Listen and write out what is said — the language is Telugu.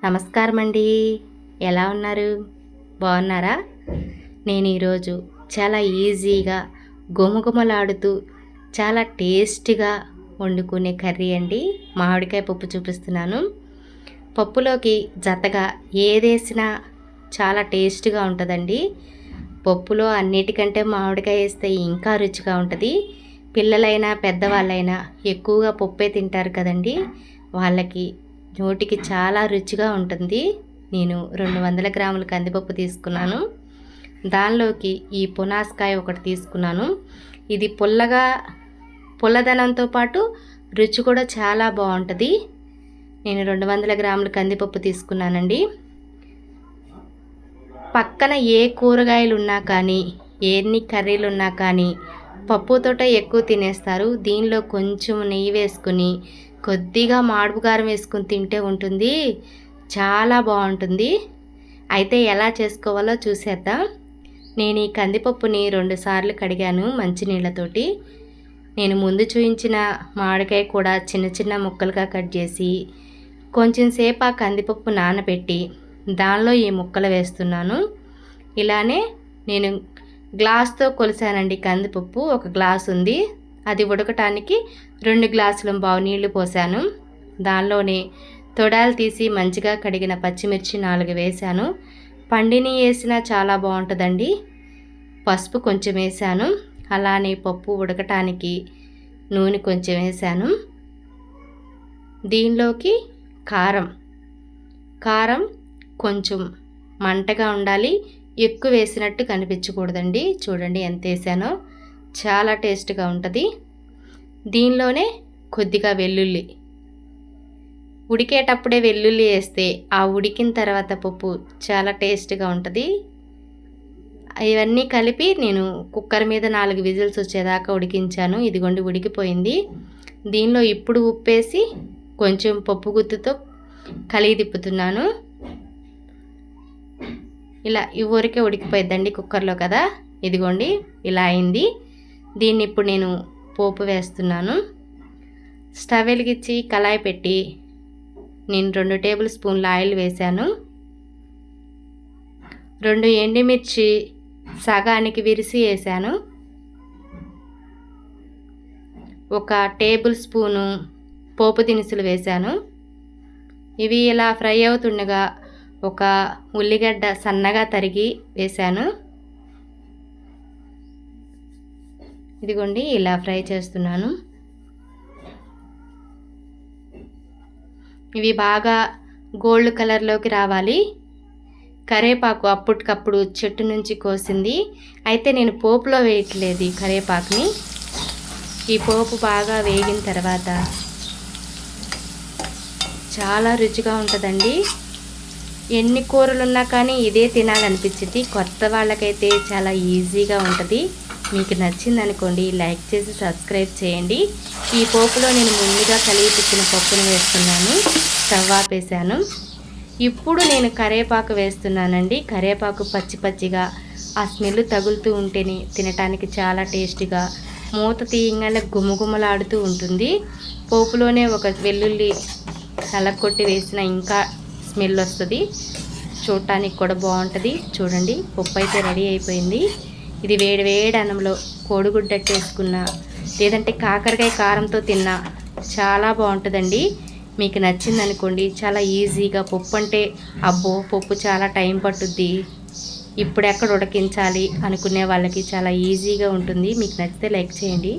నమస్కారం అండి. ఎలా ఉన్నారు? బాగున్నారా? నేను ఈరోజు చాలా ఈజీగా గుమగుమలాడుతూ చాలా టేస్టీగా వండుకునే కర్రీ అండి మామిడికాయ పప్పు చూపిస్తున్నాను. పప్పులోకి జతగా ఏదేసినా చాలా టేస్టీగా ఉంటుందండి. పప్పులో అన్నిటికంటే మామిడికాయ వేస్తే ఇంకా రుచిగా ఉంటుంది. పిల్లలైనా పెద్దవాళ్ళైనా ఎక్కువగా పప్పే తింటారు కదండి. వాళ్ళకి నోటికి చాలా రుచిగా ఉంటుంది. నేను 200 గ్రాముల కందిపప్పు తీసుకున్నాను. దానిలోకి ఈ పునాసకాయ ఒకటి తీసుకున్నాను. ఇది పుల్లదనంతో పాటు రుచి కూడా చాలా బాగుంటుంది. నేను 200 గ్రాముల కందిపప్పు తీసుకున్నానండి. పక్కన ఏ కూరగాయలు ఉన్నా కానీ ఎన్ని కర్రీలు ఉన్నా కానీ పప్పుతోట ఎక్కువ తినేస్తారు. దీనిలో కొంచెం నెయ్యి వేసుకుని కొద్దిగా మాడుపుకారం వేసుకుని తింటే ఉంటుంది, చాలా బాగుంటుంది. అయితే ఎలా చేసుకోవాలో చూసేద్దాం. నేను ఈ కందిపప్పుని 2 సార్లు కడిగాను మంచినీళ్ళతోటి. నేను ముందు చూపించిన మామిడికాయ కూడా చిన్న చిన్న ముక్కలుగా కట్ చేసి కొంచెం సేపు ఆ కందిపప్పు నానబెట్టి దానిలో ఈ ముక్కలు వేస్తున్నాను. ఇలానే నేను గ్లాస్తో కొలిసానండి. కందిపప్పు 1 గ్లాస్ ఉంది. అది ఉడకటానికి 2 గ్లాసుల బావు నీళ్లు పోసాను. దానిలోనే తొడాలు తీసి మంచిగా కడిగిన పచ్చిమిర్చి 4 వేసాను. పండిని వేసినా చాలా బాగుంటుందండి. పసుపు కొంచెం వేసాను. అలానే పప్పు ఉడకటానికి నూనె కొంచెం వేసాను. దీనిలోకి కారం కొంచెం మంటగా ఉండాలి, ఎక్కువ వేసినట్టు కనిపించకూడదండి. చూడండి ఎంత వేసానో, చాలా టేస్ట్గా ఉంటుంది. దీనిలోనే కొద్దిగా వెల్లుల్లి, ఉడికేటప్పుడే వెల్లుల్లి వేస్తే ఆ ఉడికిన తర్వాత పప్పు చాలా టేస్ట్గా ఉంటుంది. ఇవన్నీ కలిపి నేను కుక్కర్ మీద 4 విజిల్స్ వచ్చేదాకా ఉడికించాను. ఇదిగోండి ఉడికిపోయింది. దీనిలో ఇప్పుడు ఉప్పేసి కొంచెం పప్పు గుత్తుతో కలిగి తిప్పుతున్నాను. ఇలా ఊరికే ఉడికిపోయిద్దండి కుక్కర్లో కదా. ఇదిగోండి ఇలా అయింది. దీన్ని ఇప్పుడు నేను పోపు వేస్తున్నాను. స్టవ్ వెలిగించి కళాయి పెట్టి నేను 2 టేబుల్ స్పూన్ల ఆయిల్ వేశాను. 2 ఎండుమిర్చి సగానికి విరిసి వేసాను. 1 టేబుల్ స్పూను పోపు దినుసులు వేశాను. ఇవి ఇలా ఫ్రై అవుతుండగా 1 ఉల్లిగడ్డ సన్నగా తరిగి వేశాను. ఇదిగోండి ఇలా ఫ్రై చేస్తున్నాను. ఇవి బాగా గోల్డ్ కలర్లోకి రావాలి. కరివేపాకు అప్పటికప్పుడు చెట్టు నుంచి కోసింది. అయితే నేను పోపులో వేయట్లేదు ఈ కరివేపాకుని. ఈ పోపు బాగా వేగిన తర్వాత చాలా రుచిగా ఉంటుందండి. ఎన్ని కూరలు ఉన్నా కానీ ఇదే తినాలనిపించింది. కొత్త వాళ్ళకైతే చాలా ఈజీగా ఉంటుంది. మీకు నచ్చిందనుకోండి లైక్ చేసి సబ్స్క్రైబ్ చేయండి. ఈ పోపులో నేను ముందుగా కలిపి పెట్టిన పప్పును వేస్తున్నాను. స్టవ్ ఆపేసాను. ఇప్పుడు నేను కరివేపాకు వేస్తున్నానండి. కరివేపాకు పచ్చి పచ్చిగా ఆ స్మెల్ తగులుతూ ఉంటేనే తినటానికి చాలా టేస్టీగా, మూత తీయంగానే గుమగుమలాడుతూ ఉంటుంది. పోపులోనే 1 వెల్లుల్లి నలగొట్టి వేసిన ఇంకా స్మెల్ వస్తుంది. చూడటానికి కూడా బాగుంటుంది. చూడండి పప్పు అయితే రెడీ అయిపోయింది. ఇది వేడి వేడి అన్నంలో కోడిగుడ్డట్టు వేసుకున్నా లేదంటే కాకరకాయ కారంతో తిన్నా చాలా బాగుంటుందండి. మీకు నచ్చిందనుకోండి చాలా ఈజీగా. పప్పు అంటే అబ్బో పప్పు చాలా టైం పట్టుద్ది, ఇప్పుడు ఎక్కడ ఉడికించాలి అనుకునే వాళ్ళకి చాలా ఈజీగా ఉంటుంది. మీకు నచ్చితే లైక్ చేయండి.